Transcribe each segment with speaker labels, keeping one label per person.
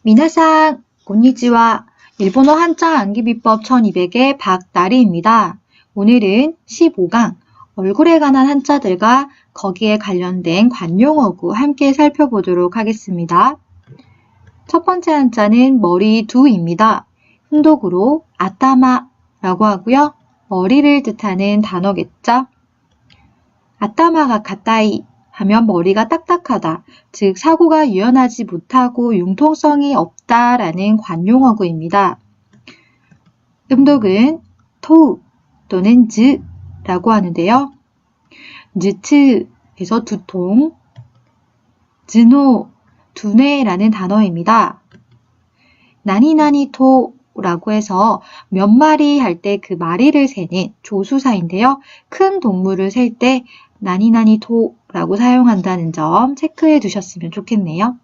Speaker 1: 미나상, 곤니치와. 일본어 한자 암기 비법 1200의 박나리입니다. 오늘은 15강 얼굴에 관한 한자들과 거기에 관련된 관용어구 함께 살펴보도록 하겠습니다. 첫 번째 한자는 머리두입니다. 훈독으로 아따마라고 하고요. 머리를 뜻하는 단어겠죠. 아따마가 가타이 하면 머리가 딱딱하다, 즉 사고가 유연하지 못하고 융통성이 없다라는 관용어구입니다. 음독은 토우 또는 즈라고 하는데요. 즈츠에서 두통, 즈노, 두뇌라는 단어입니다. 나니나니토라고 해서 몇 마리 할 때 그 마리를 세는 조수사인데요. 큰 동물을 셀 때 나니나니토라고 사용한다는 점 체크해 두셨으면 좋겠네요.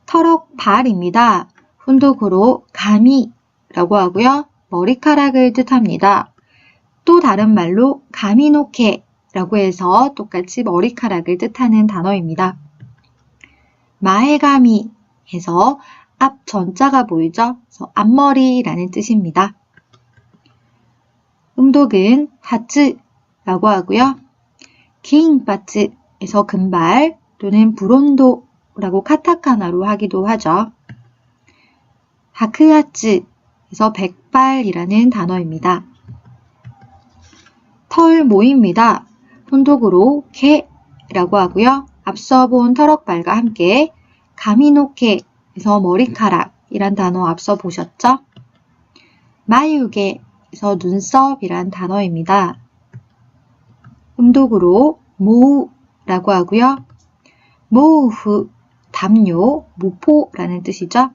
Speaker 1: 터럭발입니다. 훈독으로 가미라고 하고요. 머리카락을 뜻합니다. 또 다른 말로 가미노케라고 해서 똑같이 머리카락을 뜻하는 단어입니다. 마에가미 해서 앞 전자가 보이죠? 그래서 앞머리라는 뜻입니다. 음독은 하츠라고 하고요. 긴바츠에서 금발 또는 브론도라고 카타카나로 하기도 하죠. 하크하츠에서 백발이라는 단어입니다. 털모입니다. 훈독으로 개라고 하고요. 앞서 본 터럭발과 함께 가미노케에서 머리카락이란 단어 앞서 보셨죠? 마유게에서 눈썹이란 단어입니다. 음독으로 모우라고 하고요. 모우후, 담요, 모포라는 뜻이죠.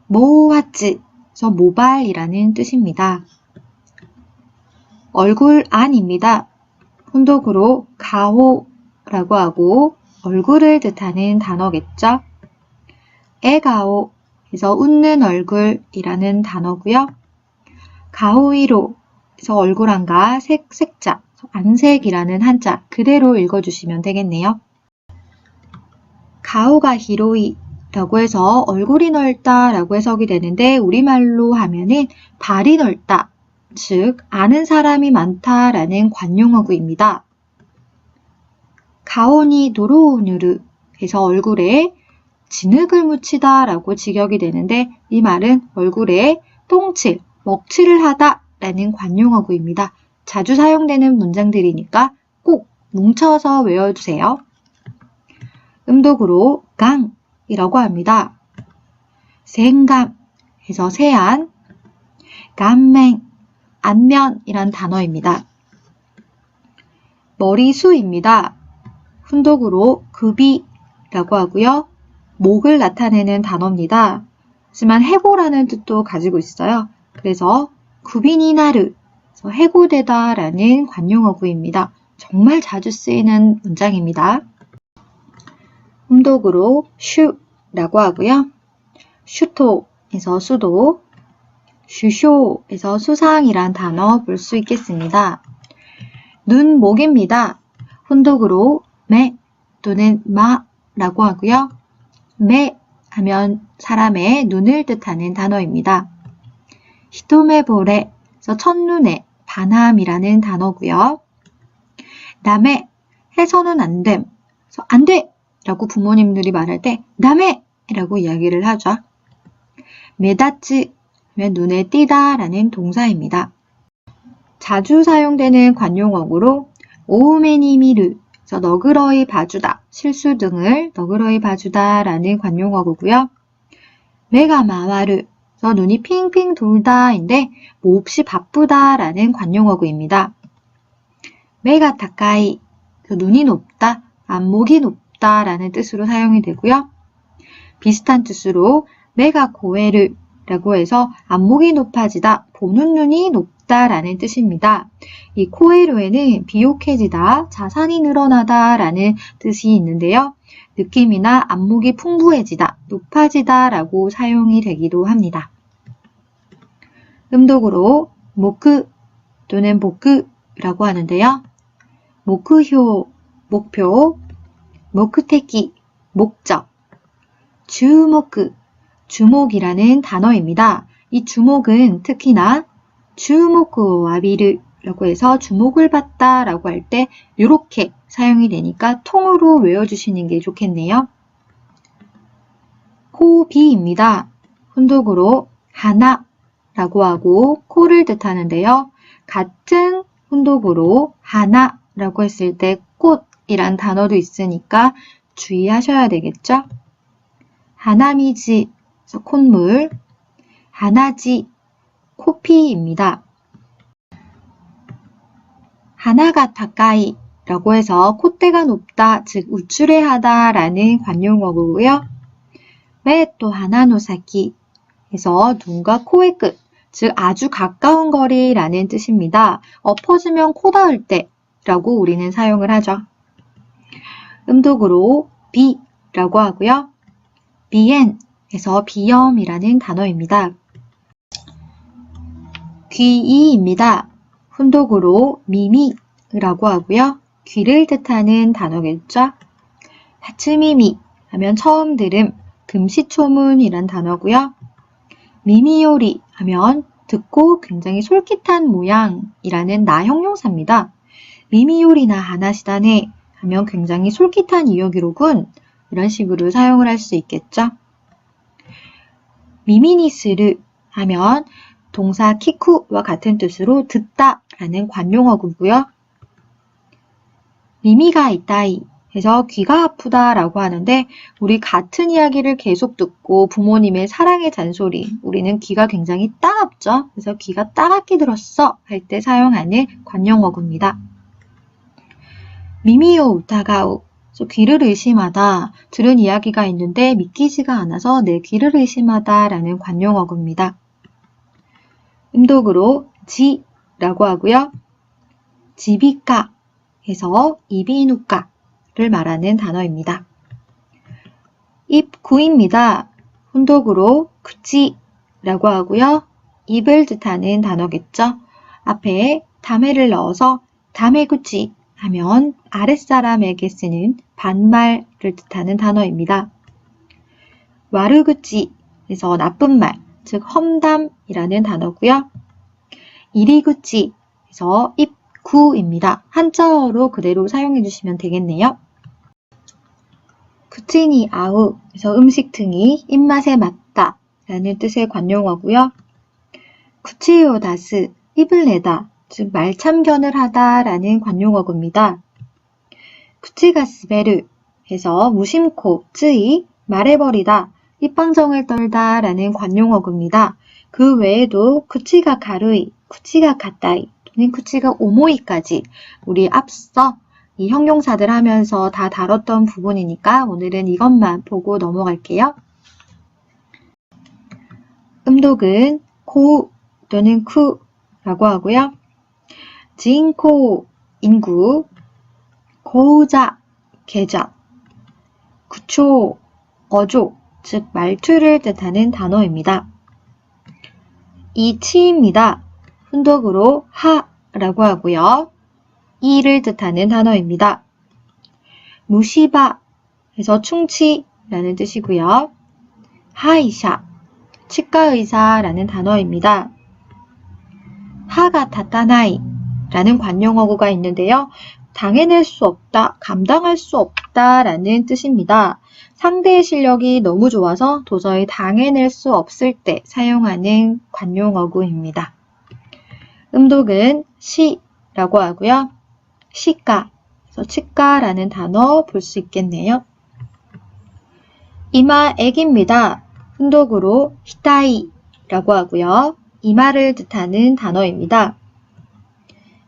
Speaker 1: 모우하츠에서 모발이라는 뜻입니다. 얼굴 안입니다. 훈독으로 가오라고 하고 얼굴을 뜻하는 단어겠죠. 에가오에서 웃는 얼굴이라는 단어고요. 가오이로에서 얼굴 안과 색자, 안색이라는 한자 그대로 읽어주시면 되겠네요. 가오가 히로이라고 해서 얼굴이 넓다라고 해석이 되는데 우리말로 하면은 발이 넓다, 즉 아는 사람이 많다라는 관용어구입니다. 가오니 도로우누르 해서 얼굴에 진흙을 묻히다 라고 직역이 되는데 이 말은 얼굴에 똥칠, 먹칠을 하다 라는 관용어구입니다. 자주 사용되는 문장들이니까 꼭 뭉쳐서 외워주세요. 음독으로 강이라고 합니다. 생감 해서 세안, 감맹, 안면이란 단어입니다. 머리수입니다. 훈독으로 급이라고 하고요. 목을 나타내는 단어입니다. 하지만 해고라는 뜻도 가지고 있어요. 그래서 구비니나르, 해고되다 라는 관용어구입니다. 정말 자주 쓰이는 문장입니다. 음독으로 슈라고 하고요. 슈토에서 수도, 슈쇼에서 수상이란 단어 볼 수 있겠습니다. 눈목입니다. 훈독으로 매 또는 마라고 하고요. 매 하면 사람의 눈을 뜻하는 단어입니다. 히토메보레에서 첫눈에 반함이라는 단어고요. 남의 해서는 안 됨, 안 돼! 라고 부모님들이 말할 때 남의! 라고 이야기를 하죠. 메다츠 하면 눈에 띄다 라는 동사입니다. 자주 사용되는 관용어구로 오우메니미르 그래서 너그러이 봐주다, 실수 등을 너그러이 봐주다 라는 관용어구고요. 메가마와르 그래서 눈이 핑핑 돌다인데 몹시 바쁘다 라는 관용어구입니다. 메가타카이 눈이 높다, 안목이 높다 라는 뜻으로 사용이 되고요. 비슷한 뜻으로 메가고에르 라고 해서 안목이 높아지다, 보는 눈이 높다 라는 뜻입니다. 이 코에루에는 비옥해지다, 자산이 늘어나다 라는 뜻이 있는데요. 느낌이나 안목이 풍부해지다, 높아지다 라고 사용이 되기도 합니다. 음독으로 모크 또는 보크라고 하는데요. 모크효, 목표, 모크테키, 목적, 주목이라는 단어입니다. 이 주목은 특히나 주목을浴びる라고 해서 주목을 받다 라고 할 때 이렇게 사용이 되니까 통으로 외워주시는 게 좋겠네요. 코비입니다. 훈독으로 하나라고 하고 코를 뜻하는데요. 같은 훈독으로 하나라고 했을 때 꽃이란 단어도 있으니까 주의하셔야 되겠죠? 하나미지, 그래서 콧물, 하나지, 코피입니다. 하나가 가까이 라고 해서 콧대가 높다, 즉 우쭐해하다 라는 관용어고요. 왜 또 하나노사키 해서 눈과 코의 끝, 즉 아주 가까운 거리라는 뜻입니다. 엎어지면 코 닿을 때 라고 우리는 사용을 하죠. 음독으로 비라고 하고요. 비엔에서 비염이라는 단어입니다. 귀이입니다. 훈독으로 미미라고 하고요. 귀를 뜻하는 단어겠죠. 하츠미미 하면 처음 들음, 금시초문이란 단어고요. 미미요리 하면 듣고 굉장히 솔깃한 모양이라는 나 형용사입니다. 미미요리나 하나시다네 하면 굉장히 솔깃한 이야기로군. 이런 식으로 사용을 할 수 있겠죠. 미미니스르 하면 동사 키쿠와 같은 뜻으로 듣다 라는 관용어구고요. 미미가 이따이 해서 귀가 아프다 라고 하는데 우리 같은 이야기를 계속 듣고 부모님의 사랑의 잔소리, 우리는 귀가 굉장히 따갑죠. 그래서 귀가 따갑게 들었어 할 때 사용하는 관용어구입니다. 미미요 우타가우, 귀를 의심하다, 들은 이야기가 있는데 믿기지가 않아서 내 귀를 의심하다 라는 관용어구입니다. 음독으로 지라고 하고요. 지비과 해서 이비인후과를 말하는 단어입니다. 입구입니다. 훈독으로 구치라고 하고요. 입을 뜻하는 단어겠죠. 앞에 다메를 넣어서 다메구치 하면 아랫사람에게 쓰는 반말을 뜻하는 단어입니다. 와르구치 해서 나쁜 말, 즉 험담이라는 단어고요. 이리구치 해서 입구입니다. 한자어로 그대로 사용해 주시면 되겠네요. 구치니 아우 해서 음식 등이 입맛에 맞다 라는 뜻의 관용어고요. 구치요 다스, 입을 내다, 즉 말참견을 하다 라는 관용어구입니다. 구치가 스베르 해서 무심코, 쯔이, 말해버리다, 입방정을 떨다 라는 관용어구입니다. 그 외에도 구치가 가루이, 구치가 가따이 또는 구치가 오모이까지 우리 앞서 이 형용사들 하면서 다 다뤘던 부분이니까 오늘은 이것만 보고 넘어갈게요. 음독은 코 또는 쿠라고 하고요. 진코, 인구, 고우자, 계좌, 구초, 어조, 즉 말투를 뜻하는 단어입니다. 이치입니다. 훈독으로 하라고 하고요. 이를 뜻하는 단어입니다. 무시바 해서 충치라는 뜻이고요. 하이샤, 치과의사라는 단어입니다. 하가 다타나이 라는 관용어구가 있는데요. 당해낼 수 없다, 감당할 수 없다 라는 뜻입니다. 상대의 실력이 너무 좋아서 도저히 당해낼 수 없을 때 사용하는 관용어구입니다. 음독은 시라고 하고요. 시가, 그래서 치과라는 단어 볼 수 있겠네요. 이마액입니다. 훈독으로 히타이라고 하고요. 이마를 뜻하는 단어입니다.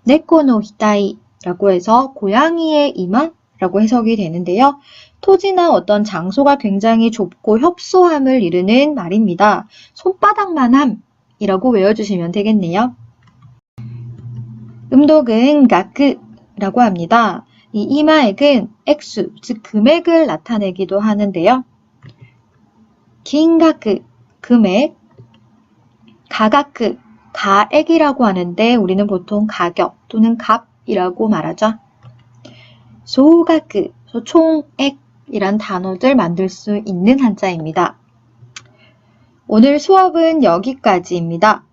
Speaker 1: 네코노 히타이라고 해서 고양이의 이마라고 해석이 되는데요. 토지나 어떤 장소가 굉장히 좁고 협소함을 이르는 말입니다. 손바닥만함이라고 외워주시면 되겠네요. 음독은 가크라고 합니다. 이 이마액은 액수, 즉 금액을 나타내기도 하는데요. 긴가크, 금액, 가가크, 가액이라고 하는데 우리는 보통 가격 또는 값이라고 말하죠. 소가크, 총액 이란 단어들 만들 수 있는 한자입니다. 오늘 수업은 여기까지입니다.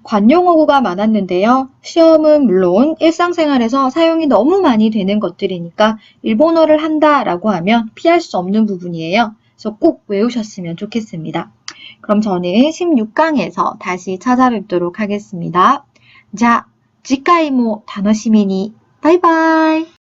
Speaker 1: 관용어구가 많았는데요. 시험은 물론 일상생활에서 사용이 너무 많이 되는 것들이니까 일본어를 한다라고 하면 피할 수 없는 부분이에요. 그래서 꼭 외우셨으면 좋겠습니다. 그럼 저는 16강에서 다시 찾아뵙도록 하겠습니다. 자, 次回も楽しみに。バイバイ。